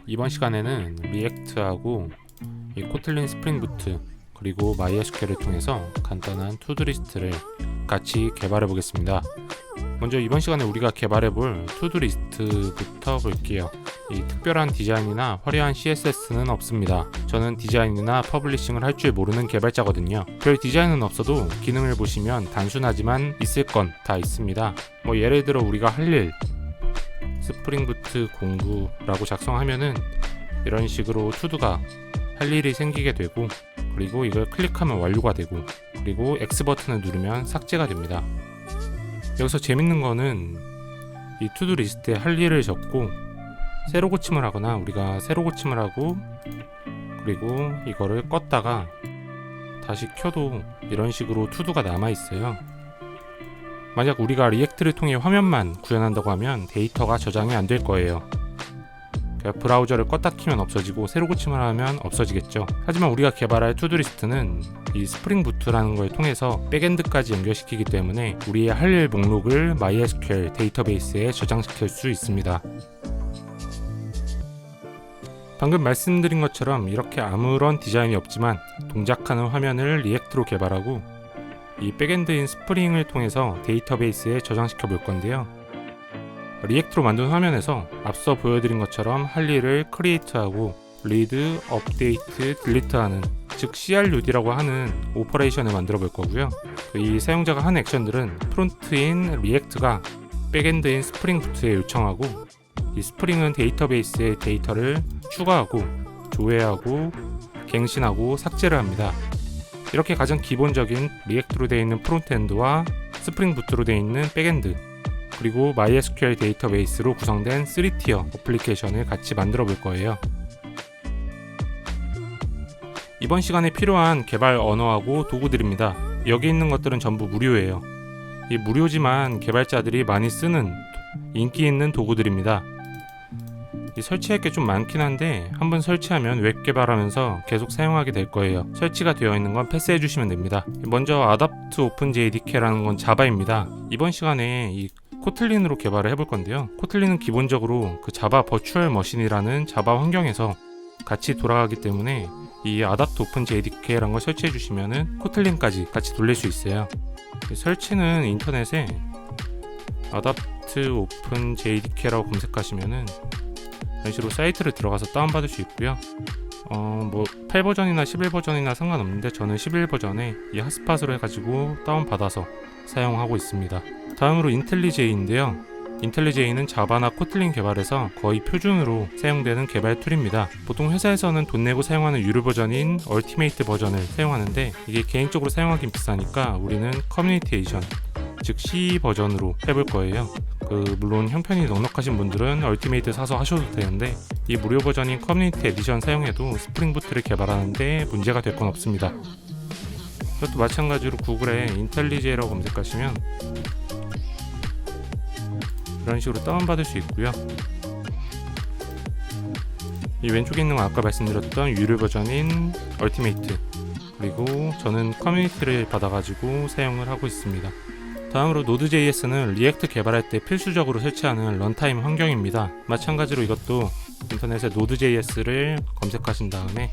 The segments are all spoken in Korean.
이번 시간에는 리액트하고 이 코틀린 스프링 부트 그리고 MySQL을 통해서 간단한 투두리스트를 같이 개발해 보겠습니다. 먼저 이번 시간에 우리가 개발해 볼 투두리스트부터 볼게요. 이 특별한 디자인이나 화려한 CSS는 없습니다. 저는 디자인이나 퍼블리싱을 할 줄 모르는 개발자거든요. 별 디자인은 없어도 기능을 보시면 단순하지만 있을 건 다 있습니다. 예를 들어 우리가 할 일, 스프링 부트 공구라고 작성하면은 이런 식으로 투두가 할 일이 생기게 되고, 그리고 이걸 클릭하면 완료가 되고, 그리고 X 버튼을 누르면 삭제가 됩니다. 여기서 재밌는 거는 이 투두 리스트에 할 일을 적고 새로 고침을 하거나 우리가 새로 고침을 하고 그리고 이거를 껐다가 다시 켜도 이런 식으로 투두가 남아 있어요. 만약 우리가 리액트를 통해 화면만 구현한다고 하면 데이터가 저장이 안 될 거예요. 브라우저를 껐다 키면 없어지고 새로 고침을 하면 없어지겠죠. 하지만 우리가 개발할 투두리스트는 이 스프링 부트라는 걸 통해서 백엔드까지 연결시키기 때문에 우리의 할 일 목록을 MySQL 데이터베이스에 저장시킬 수 있습니다. 방금 말씀드린 것처럼 이렇게 아무런 디자인이 없지만 동작하는 화면을 리액트로 개발하고 이 백엔드인 스프링을 통해서 데이터베이스에 저장시켜 볼 건데요. 리액트로 만든 화면에서 앞서 보여드린 것처럼 할 일을 크리에이트하고 리드, 업데이트, 딜리트하는, 즉 CRUD라고 하는 오퍼레이션을 만들어 볼 거고요. 이 사용자가 하는 액션들은 프론트인 리액트가 백엔드인 스프링 부트에 요청하고, 이 스프링은 데이터베이스에 데이터를 추가하고 조회하고 갱신하고 삭제를 합니다. 이렇게 가장 기본적인 리액트로 되어 있는 프론트엔드와 스프링 부트로 되어 있는 백엔드, 그리고 MySQL 데이터베이스로 구성된 3티어 어플리케이션을 같이 만들어 볼 거예요. 이번 시간에 필요한 개발 언어하고 도구들입니다. 여기 있는 것들은 전부 무료예요. 이 무료지만 개발자들이 많이 쓰는 인기 있는 도구들입니다. 설치할 게 좀 많긴 한데 한번 설치하면 웹 개발하면서 계속 사용하게 될 거예요. 설치가 되어 있는 건 패스해 주시면 됩니다. 먼저 Adapt OpenJDK라는 건 자바입니다. 이번 시간에 이 코틀린으로 개발을 해볼 건데요. 코틀린은 기본적으로 그 자바 버추얼 머신이라는 자바 환경에서 같이 돌아가기 때문에 이 Adapt OpenJDK라는 걸 설치해 주시면은 코틀린까지 같이 돌릴 수 있어요. 설치는 인터넷에 Adapt OpenJDK라고 검색하시면은 이런 식으로 사이트를 들어가서 다운받을 수 있고요. 8버전이나 11버전이나 상관없는데 저는 11버전에 이 핫스팟으로 해가지고 다운받아서 사용하고 있습니다. 다음으로 인텔리제이인데요. 인텔리제이는 자바나 코틀린 개발에서 거의 표준으로 사용되는 개발 툴입니다. 보통 회사에서는 돈 내고 사용하는 유료 버전인 얼티메이트 버전을 사용하는데 이게 개인적으로 사용하긴 비싸니까 우리는 커뮤니티 에디션, 즉 CE 버전으로 해볼 거예요. 물론 형편이 넉넉하신 분들은 얼티메이트 사서 하셔도 되는데 이 무료 버전인 커뮤니티 에디션 사용해도 스프링 부트를 개발하는데 문제가 될 건 없습니다. 이것도 마찬가지로 구글에 인텔리제이라고 검색하시면 이런 식으로 다운받을 수 있고요. 이 왼쪽에 있는 건 아까 말씀드렸던 유료 버전인 얼티메이트, 그리고 저는 커뮤니티를 받아가지고 사용을 하고 있습니다. 다음으로 Node.js는 리액트 개발할 때 필수적으로 설치하는 런타임 환경입니다. 마찬가지로 이것도 인터넷에 Node.js를 검색하신 다음에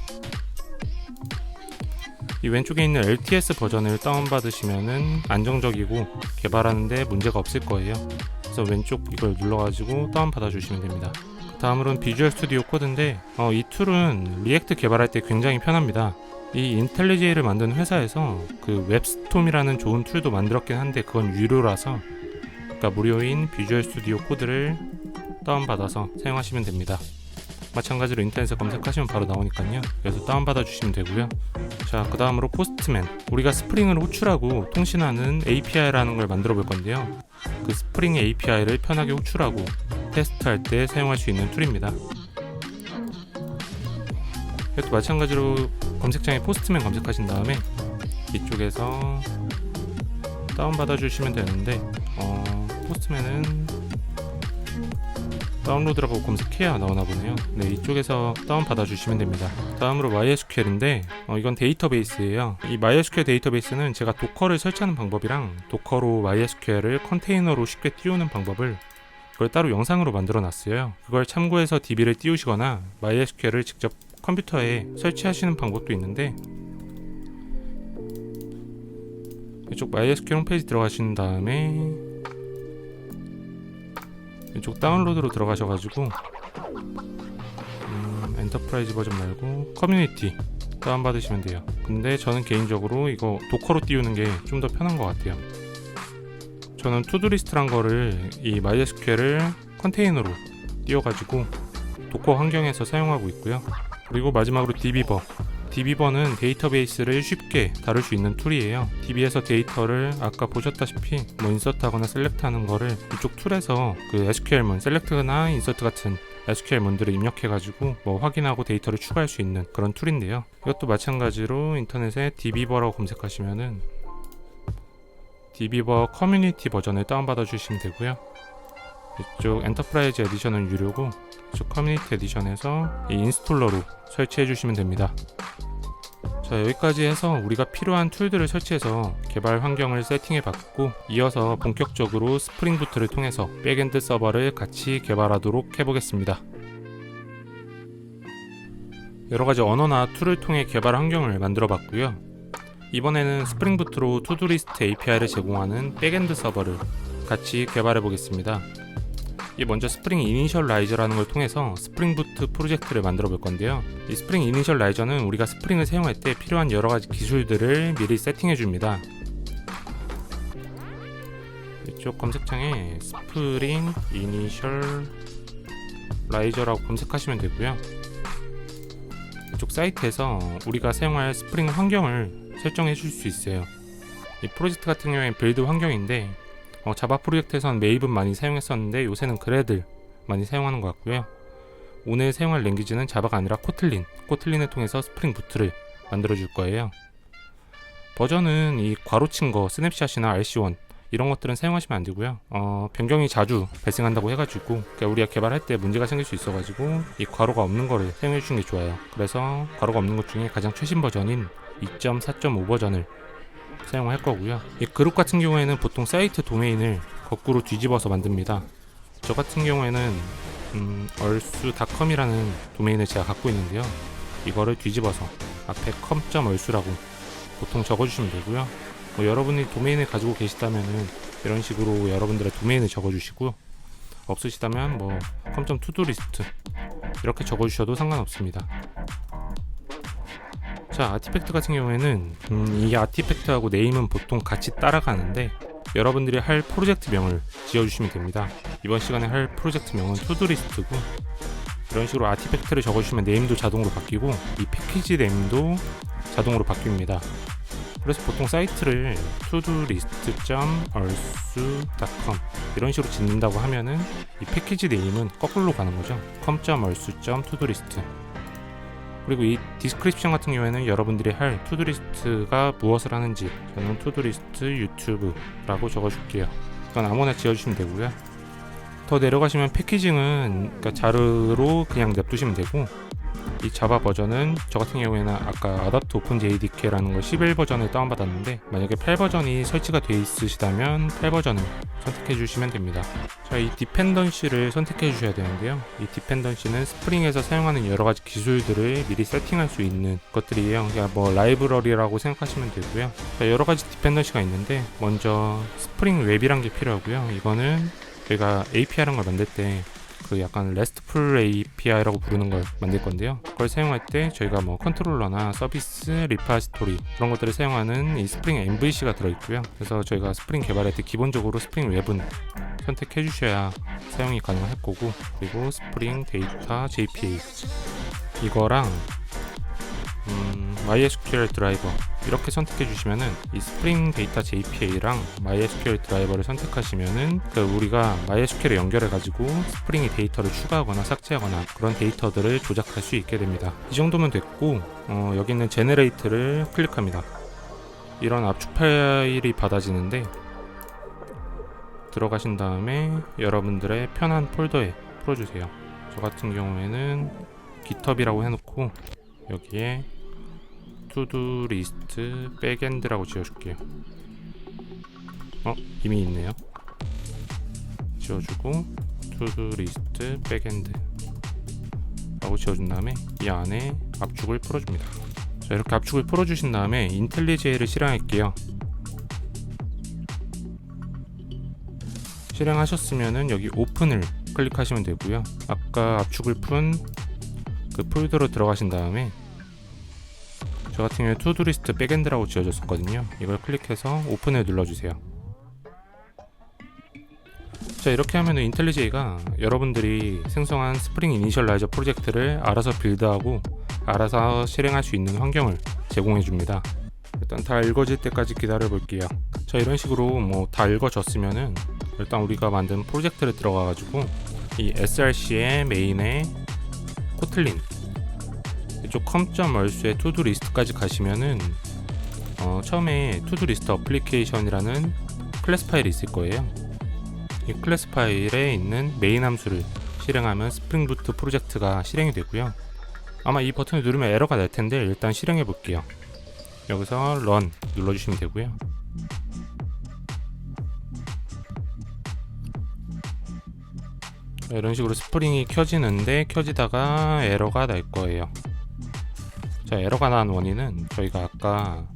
이 왼쪽에 있는 LTS 버전을 다운받으시면은 안정적이고 개발하는데 문제가 없을 거예요. 그래서 왼쪽 이걸 눌러가지고 다운받아 주시면 됩니다. 다음으로는 비주얼 스튜디오 코드인데 이 툴은 리액트 개발할 때 굉장히 편합니다. 이 인텔리제이를 만든 회사에서 그 웹스톰이라는 좋은 툴도 만들었긴 한데 그건 유료라서, 그러니까 무료인 비주얼 스튜디오 코드를 다운받아서 사용하시면 됩니다. 마찬가지로 인터넷에 검색하시면 바로 나오니까요. 그래서 다운받아 주시면 되고요. 자, 그 다음으로 포스트맨. 우리가 스프링을 호출하고 통신하는 API라는 걸 만들어 볼 건데요. 그 스프링 API를 편하게 호출하고 테스트할 때 사용할 수 있는 툴입니다. 이것도 마찬가지로 검색창에 포스트맨 검색하신 다음에 이쪽에서 다운받아 주시면 되는데 포스트맨은 다운로드라고 검색해야 나오나 보네요. 네, 이쪽에서 다운받아 주시면 됩니다. 다음으로 MySQL인데 이건 데이터베이스예요. 이 MySQL 데이터베이스는 제가 도커를 설치하는 방법이랑 도커로 MySQL을 컨테이너로 쉽게 띄우는 방법을 그걸 따로 영상으로 만들어 놨어요. 그걸 참고해서 DB를 띄우시거나 MySQL을 직접 컴퓨터에 설치하시는 방법도 있는데, 이쪽 MySQL 홈페이지 들어가신 다음에 이쪽 다운로드로 들어가셔가지고 엔터프라이즈 버전 말고 커뮤니티 다운받으시면 돼요. 근데 저는 개인적으로 이거 도커로 띄우는 게 좀 더 편한 것 같아요. 저는 투두리스트란 거를 이 MySQL을 컨테이너로 띄워가지고 도커 환경에서 사용하고 있고요. 그리고 마지막으로 DB버. DB버는 데이터베이스를 쉽게 다룰 수 있는 툴이에요. DB에서 데이터를 아까 보셨다시피 뭐 인서트하거나 셀렉트하는 거를 이쪽 툴에서 그 SQL문, 셀렉트나 인서트 같은 SQL문들을 입력해가지고 뭐 확인하고 데이터를 추가할 수 있는 그런 툴인데요. 이것도 마찬가지로 인터넷에 DB버라고 검색하시면은 DB버 커뮤니티 버전을 다운받아 주시면 되고요. 이쪽 엔터프라이즈 에디션은 유료고 이쪽 커뮤니티 에디션에서 이 인스톨러로 설치해 주시면 됩니다. 자, 여기까지 해서 우리가 필요한 툴들을 설치해서 개발 환경을 세팅해 봤고, 이어서 본격적으로 스프링 부트를 통해서 백엔드 서버를 같이 개발하도록 해보겠습니다. 여러가지 언어나 툴을 통해 개발 환경을 만들어 봤고요. 이번에는 스프링 부트로 투두리스트 API를 제공하는 백엔드 서버를 같이 개발해 보겠습니다. 먼저 스프링 이니셜라이저라는 걸 통해서 스프링 부트 프로젝트를 만들어 볼 건데요. 이 스프링 이니셜라이저는 우리가 스프링을 사용할 때 필요한 여러 가지 기술들을 미리 세팅해 줍니다. 이쪽 검색창에 스프링 이니셜라이저라고 검색하시면 되고요. 이쪽 사이트에서 우리가 사용할 스프링 환경을 설정해 줄 수 있어요. 이 프로젝트 같은 경우에는 빌드 환경인데 자바 프로젝트에서는 메이븐 많이 사용했었는데 요새는 그래들 많이 사용하는 것 같고요. 오늘 사용할 랭귀지는 자바가 아니라 코틀린을 통해서 스프링 부트를 만들어 줄 거예요. 버전은 이 괄호친 거 스냅샷이나 RC1 이런 것들은 사용하시면 안 되고요. 변경이 자주 발생한다고 해가지고 그러니까 우리가 개발할 때 문제가 생길 수 있어가지고 이 괄호가 없는 거를 사용해 주시는 게 좋아요. 그래서 괄호가 없는 것 중에 가장 최신 버전인 2.4.5 버전을 사용할 거고요. 이 그룹 같은 경우에는 보통 사이트 도메인을 거꾸로 뒤집어서 만듭니다. 저 같은 경우에는 얼수.com이라는 도메인을 제가 갖고 있는데요. 이거를 뒤집어서 앞에 com.얼수라고 보통 적어주시면 되고요. 여러분이 도메인을 가지고 계시다면은 이런 식으로 여러분들의 도메인을 적어주시고, 없으시다면 뭐 com.todolist 이렇게 적어주셔도 상관없습니다. 자, 아티팩트 같은 경우에는 이 아티팩트하고 네임은 보통 같이 따라가는데 여러분들이 할 프로젝트명을 지어주시면 됩니다. 이번 시간에 할 프로젝트명은 투두리스트고, 이런 식으로 아티팩트를 적어주시면 네임도 자동으로 바뀌고 이 패키지 네임도 자동으로 바뀝니다. 그래서 보통 사이트를 todoList.얼수.com 이런 식으로 짓는다고 하면은 이 패키지 네임은 거꾸로 가는 거죠. com.얼수.todoList. 그리고 이 디스크립션 같은 경우에는 여러분들이 할 투두리스트가 무엇을 하는지, 저는 투두리스트 유튜브라고 적어줄게요. 이건 아무나 지어주시면 되고요. 더 내려가시면 패키징은 그러니까 자르로 그냥 냅두시면 되고, 이 자바 버전은 저 같은 경우에는 아까 Adapt OpenJDK라는 걸 11 버전을 다운받았는데, 만약에 8 버전이 설치가 되어 있으시다면 8 버전을 선택해 주시면 됩니다. 자, 이 디펜던시를 선택해 주셔야 되는데요. 이 디펜던시는 스프링에서 사용하는 여러 가지 기술들을 미리 세팅할 수 있는 것들이에요. 그러니까 뭐 라이브러리라고 생각하시면 되고요. 자, 여러 가지 디펜던시가 있는데, 먼저 스프링 웹이란 게 필요하고요. 이거는 저희가 API라는 걸 만들 때 그 약간 RESTful API라고 부르는 걸 만들 건데요. 그걸 사용할 때 저희가 뭐 컨트롤러나 서비스, 리파지토리 그런 것들을 사용하는 이 스프링 MVC가 들어있고요. 그래서 저희가 스프링 개발할 때 기본적으로 스프링 웹은 선택해 주셔야 사용이 가능할 거고, 그리고 스프링 데이터 JPA 이거랑 MySQL 드라이버 이렇게 선택해 주시면은 이 스프링 데이터 JPA랑 MySQL 드라이버를 선택하시면은 우리가 MySQL에 연결해 가지고 스프링이 데이터를 추가하거나 삭제하거나 그런 데이터들을 조작할 수 있게 됩니다. 이 정도면 됐고, 여기 있는 제네레이트를 클릭합니다. 이런 압축 파일이 받아지는데, 들어가신 다음에 여러분들의 편한 폴더에 풀어주세요. 저 같은 경우에는 GitHub이라고 해놓고 여기에 투두리스트 백엔드라고 지어줄게요. 이미 있네요. 지어주고 투두리스트 백엔드 라고 지어준 다음에 이 안에 압축을 풀어줍니다. 자, 이렇게 압축을 풀어주신 다음에 인텔리제이를 실행할게요. 실행하셨으면은 여기 오픈을 클릭하시면 되고요. 아까 압축을 푼 그 폴더로 들어가신 다음에 저 같은 경우에 투두리스트 백엔드라고 지어졌었거든요. 이걸 클릭해서 오픈을 눌러주세요. 자, 이렇게 하면 인텔리제이가 여러분들이 생성한 스프링 이니셜라이저 프로젝트를 알아서 빌드하고 알아서 실행할 수 있는 환경을 제공해 줍니다. 일단 다 읽어질 때까지 기다려 볼게요. 자, 이런 식으로 뭐 다 읽어졌으면은 일단 우리가 만든 프로젝트를 들어가 가지고 이 src의 메인에 코틀린 이쪽 com.얼수의 투두리스트까지 가시면은 처음에 투두리스트 어플리케이션이라는 클래스 파일이 있을 거예요. 이 클래스 파일에 있는 메인 함수를 실행하면 스프링 부트 프로젝트가 실행이 되고요. 아마 이 버튼을 누르면 에러가 날 텐데 일단 실행해 볼게요. 여기서 run 눌러주시면 되고요. 이런 식으로 스프링이 켜지는데 켜지다가 에러가 날 거예요. 자, 에러가 난 원인은 저희가 아까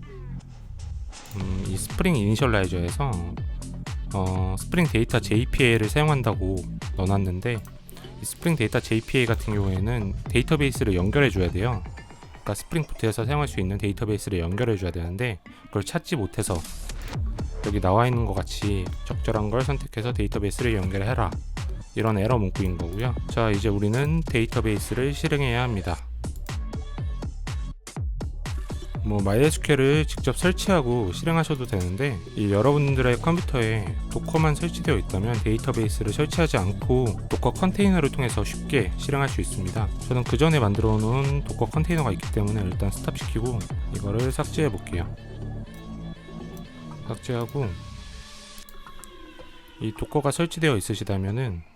이 스프링 이니셜라이저에서 스프링 데이터 JPA를 사용한다고 넣어놨는데 이 스프링 데이터 JPA 같은 경우에는 데이터베이스를 연결해 줘야 돼요. 그러니까 스프링 부트에서 사용할 수 있는 데이터베이스를 연결해 줘야 되는데 그걸 찾지 못해서 여기 나와 있는 것 같이 적절한 걸 선택해서 데이터베이스를 연결해라, 이런 에러 문구인 거고요. 자, 이제 우리는 데이터베이스를 실행해야 합니다. 뭐 MySQL을 직접 설치하고 실행하셔도 되는데 이 여러분들의 컴퓨터에 도커만 설치되어 있다면 데이터베이스를 설치하지 않고 도커 컨테이너를 통해서 쉽게 실행할 수 있습니다. 저는 그 전에 만들어 놓은 도커 컨테이너가 있기 때문에 일단 스탑시키고 이거를 삭제해 볼게요. 삭제하고 이 도커가 설치되어 있으시다면은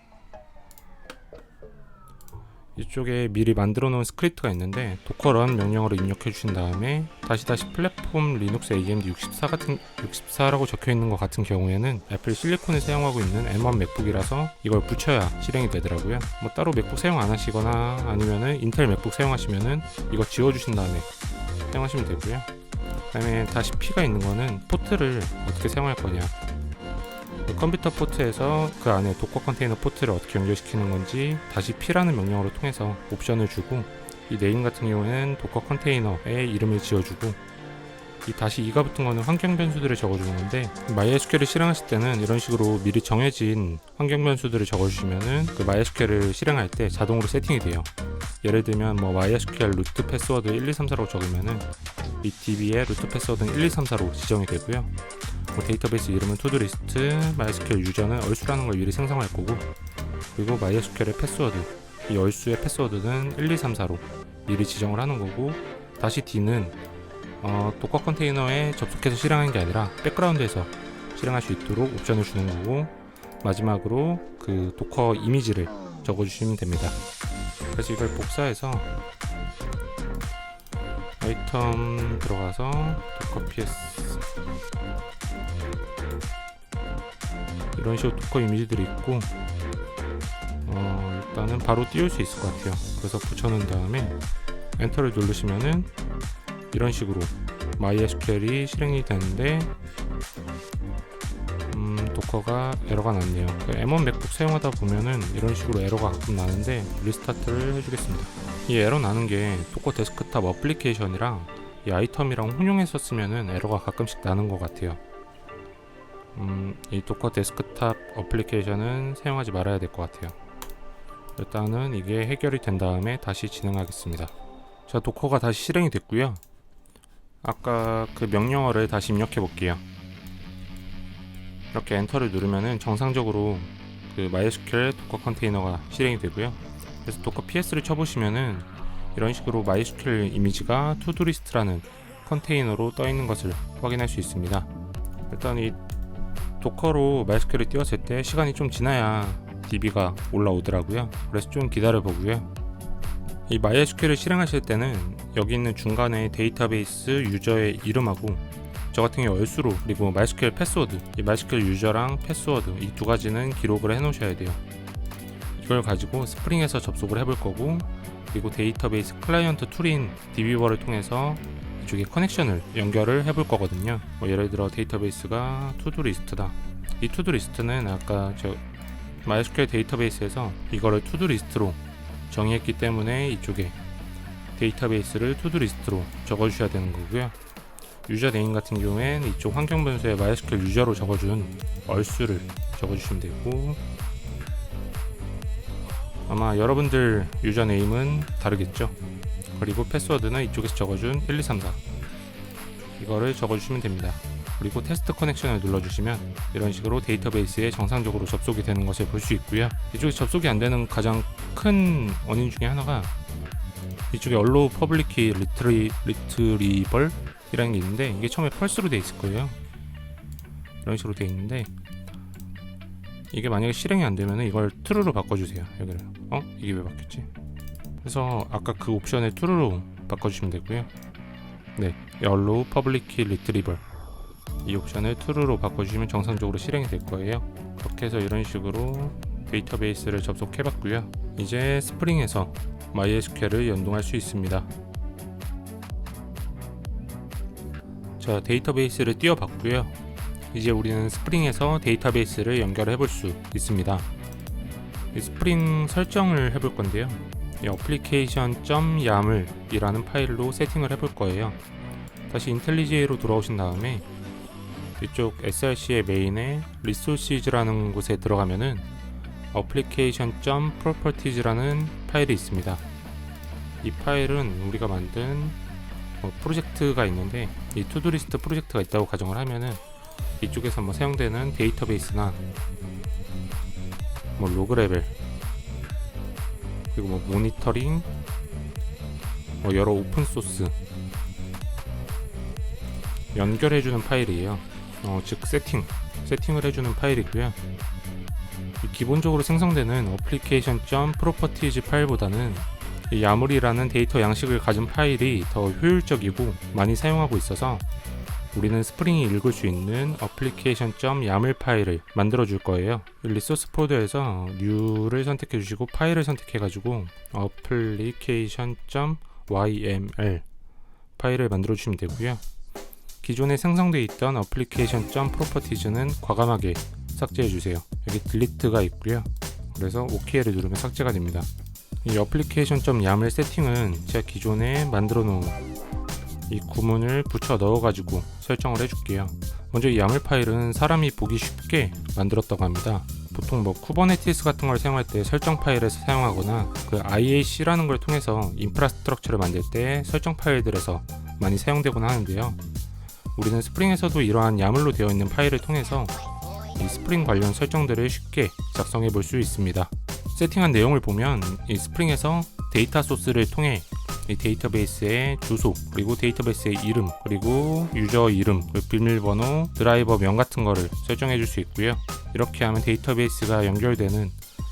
이쪽에 미리 만들어 놓은 스크립트가 있는데 도커런 명령어를 입력해 주신 다음에 다시 플랫폼 리눅스 AMD 64라고 적혀 있는 것 같은 경우에는 애플 실리콘을 사용하고 있는 M1 맥북이라서 이걸 붙여야 실행이 되더라고요. 뭐 따로 맥북 사용 안 하시거나 아니면은 인텔 맥북 사용하시면은 이거 지워 주신 다음에 사용하시면 되고요. 그다음에 다시 P가 있는 거는 포트를 어떻게 사용할 거냐, 컴퓨터 포트에서 그 안에 도커 컨테이너 포트를 어떻게 연결시키는 건지 다시 P라는 명령어를 통해서 옵션을 주고, 이 네임 같은 경우에는 도커 컨테이너의 이름을 지어주고, 이 다시 2가 붙은 거는 환경 변수들을 적어주는 건데, MySQL을 실행하실 때는 이런 식으로 미리 정해진 환경 변수들을 적어주시면은 그 MySQL을 실행할 때 자동으로 세팅이 돼요. 예를 들면 뭐 MySQL 루트 패스워드 1234라고 적으면은 이 DB의 루트 패스워드는 1234로 지정이 되고요. 뭐 데이터베이스 이름은 투두리스트, MySQL 유저는 얼수라는 걸 미리 생성할 거고, 그리고 MySQL의 패스워드, 이 얼수의 패스워드는 1234로 미리 지정을 하는 거고, 다시 D는 도커 컨테이너에 접속해서 실행하는 게 아니라 백그라운드에서 실행할 수 있도록 옵션을 주는 거고, 마지막으로 그 도커 이미지를 적어주시면 됩니다. 그래서 이걸 복사해서 아이템 들어가서 도커 ps 이런 식으로 도커 이미지들이 있고, 일단은 바로 띄울 수 있을 것 같아요. 그래서 붙여놓은 다음에 엔터를 누르시면은 이런 식으로 MySQL이 실행이 되는데 도커가 에러가 났네요. M1 맥북 사용하다 보면은 이런 식으로 에러가 가끔 나는데 리스타트를 해주겠습니다. 이 에러 나는 게 도커 데스크탑 어플리케이션이랑 이 아이템이랑 혼용했었으면은 에러가 가끔씩 나는 것 같아요. 이 도커 데스크탑 어플리케이션은 사용하지 말아야 될 것 같아요. 일단은 이게 해결이 된 다음에 다시 진행하겠습니다. 자, 도커가 다시 실행이 됐고요. 아까 그 명령어를 다시 입력해 볼게요. 이렇게 엔터를 누르면은 정상적으로 그 MySQL 도커 컨테이너가 실행이 되고요. 그래서 도커 ps를 쳐보시면은 이런 식으로 MySQL 이미지가 투두리스트라는 컨테이너로 떠 있는 것을 확인할 수 있습니다. 일단 이 도커로 MySQL을 띄웠을 때 시간이 좀 지나야 DB가 올라오더라고요. 그래서 좀 기다려 보고요. 이 MySQL을 실행하실 때는 여기 있는 중간에 데이터베이스 유저의 이름하고 저 같은 경우 얼수로, 그리고 MySQL 패스워드, 이 MySQL 유저랑 패스워드 이 두 가지는 기록을 해 놓으셔야 돼요. 이걸 가지고 스프링에서 접속을 해볼 거고, 그리고 데이터베이스 클라이언트 툴인 DB버를 통해서 이쪽에 커넥션을 연결을 해볼 거거든요. 예를 들어 데이터베이스가 투두리스트다. 이 투두리스트는 아까 저 MySQL 데이터베이스에서 이거를 투두리스트로 정의했기 때문에 이쪽에 데이터베이스를 투두리스트로 적어주셔야 되는 거고요. 유저 네임 같은 경우엔 이쪽 환경 변수에 MySQL 유저로 적어준 얼수를 적어주시면 되고, 아마 여러분들 유저 네임은 다르겠죠. 그리고 패스워드는 이쪽에서 적어준 1, 2, 3, 4 이거를 적어주시면 됩니다. 그리고 테스트 커넥션을 눌러주시면 이런 식으로 데이터베이스에 정상적으로 접속이 되는 것을 볼 수 있고요. 이쪽에 접속이 안 되는 가장 큰 원인 중에 하나가 이쪽에 allow public key retrieval 이라는 게 있는데, 이게 처음에 펄스로 돼 있을 거예요. 이런 식으로 돼 있는데, 이게 만약에 실행이 안 되면 이걸 true로 바꿔주세요. 여기를 이게 왜 바뀌었지? 그래서 아까 그 옵션을 true로 바꿔주시면 되고요. 네, allow public key retrieval 이 옵션을 true로 바꿔주시면 정상적으로 실행이 될 거예요. 그렇게 해서 이런 식으로 데이터베이스를 접속해봤고요. 이제 스프링에서 MySQL을 연동할 수 있습니다. 자, 데이터베이스를 띄워봤고요. 이제 우리는 스프링에서 데이터베이스를 연결해 볼 수 있습니다. 이 스프링 설정을 해볼 건데요. 이 application.yaml 이라는 파일로 세팅을 해볼 거예요. 다시 IntelliJ로 돌아오신 다음에 이쪽 src의 메인에 resources라는 곳에 들어가면은 application.properties라는 파일이 있습니다. 이 파일은 우리가 만든 프로젝트가 있는데, 이 투두리스트 프로젝트가 있다고 가정을 하면은 이쪽에서 사용되는 데이터베이스나 로그 레벨, 그리고 모니터링, 여러 오픈소스 연결해주는 파일이에요. 즉 세팅을 해주는 파일이고요. 기본적으로 생성되는 application.properties 파일보다는 이 YAML이라는 데이터 양식을 가진 파일이 더 효율적이고 많이 사용하고 있어서 우리는 스프링이 읽을 수 있는 application.yaml 파일을 만들어 줄 거예요. 리소스 폴더에서 new를 선택해 주시고 파일을 선택해 가지고 application.yml 파일을 만들어 주시면 되고요. 기존에 생성되어 있던 application.properties는 과감하게 삭제해 주세요. 여기 delete가 있고요. 그래서 OK를 누르면 삭제가 됩니다. 이 application.yaml 세팅은 제가 기존에 만들어 놓은 이 구문을 붙여 넣어 가지고 설정을 해줄게요. 먼저 이 YAML 파일은 사람이 보기 쉽게 만들었다고 합니다. 보통 쿠버네티스 같은 걸 사용할 때 설정 파일에서 사용하거나 그 IAC라는 걸 통해서 인프라스트럭처를 만들 때 설정 파일들에서 많이 사용되곤 하는데요. 우리는 스프링에서도 이러한 YAML로 되어 있는 파일을 통해서 이 스프링 관련 설정들을 쉽게 작성해 볼 수 있습니다. 세팅한 내용을 보면 이 스프링에서 데이터 소스를 통해 이 데이터베이스의 주소, 그리고 데이터베이스의 이름, 그리고 유저 이름, 비밀번호, 드라이버 명 같은 거를 설정해 줄 수 있고요. 이렇게 하면 데이터베이스가 연결되는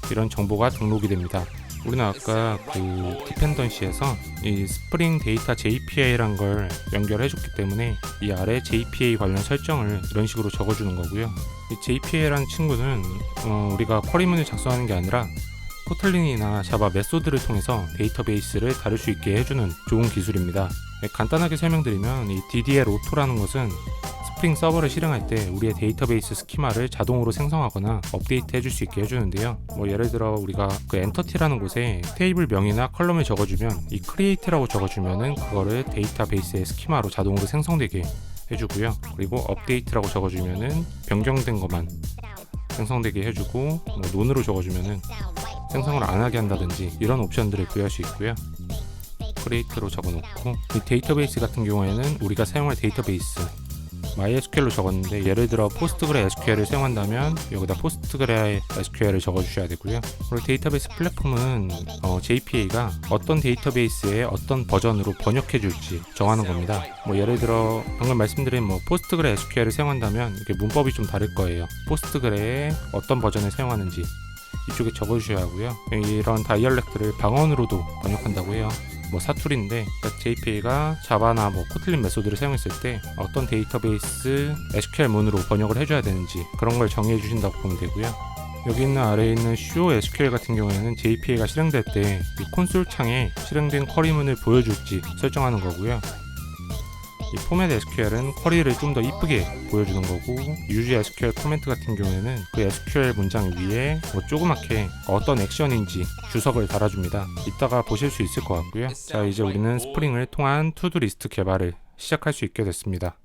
이런 정보가 등록이 됩니다. 우리는 아까 그 디펜던시에서 이 스프링 데이터 JPA라는 걸 연결해 줬기 때문에 이 아래 JPA 관련 설정을 이런 식으로 적어주는 거고요. 이 JPA라는 친구는 우리가 쿼리문을 작성하는 게 아니라 코틀린이나 자바 메소드를 통해서 데이터베이스를 다룰 수 있게 해주는 좋은 기술입니다. 간단하게 설명드리면 이 DDL 오토라는 것은 스프링 서버를 실행할 때 우리의 데이터베이스 스키마를 자동으로 생성하거나 업데이트 해줄 수 있게 해주는데요. 예를 들어 우리가 그 엔터티라는 곳에 테이블 명이나 컬럼을 적어주면 이 create라고 적어주면은 그거를 데이터베이스의 스키마로 자동으로 생성되게 해주고요. 그리고 업데이트라고 적어주면은 변경된 것만 생성되게 해주고 논으로 적어주면은 생성을 안 하게 한다든지 이런 옵션들을 부여할 수 있고요. create로 적어놓고 이 데이터베이스 같은 경우에는 우리가 사용할 데이터베이스 MySQL로 적었는데, 예를 들어 PostgreSQL을 사용한다면 여기다 PostgreSQL을 적어주셔야 되고요. 그리고 데이터베이스 플랫폼은 JPA가 어떤 데이터베이스의 어떤 버전으로 번역해줄지 정하는 겁니다. 예를 들어 방금 말씀드린 PostgreSQL을 사용한다면 이게 문법이 좀 다를 거예요. Postgre의 어떤 버전을 사용하는지 이쪽에 적어주셔야 하고요. 이런 다이얼렉트를 방언으로도 번역한다고 해요. 사툴인데 JPA가 자바나 코틀린 메소드를 사용했을 때 어떤 데이터베이스 SQL 문으로 번역을 해줘야 되는지 그런 걸 정의해 주신다고 보면 되고요. 여기 있는 아래에 있는 Show SQL 같은 경우에는 JPA가 실행될 때 이 콘솔 창에 실행된 쿼리문을 보여줄지 설정하는 거고요. 이 포맷 SQL은 쿼리를 좀 더 이쁘게 보여주는 거고, use SQL 코멘트 같은 경우에는 그 SQL 문장 위에 뭐 조그맣게 어떤 액션인지 주석을 달아줍니다. 이따가 보실 수 있을 것 같고요. 자, 이제 우리는 스프링을 통한 투두 리스트 개발을 시작할 수 있게 됐습니다.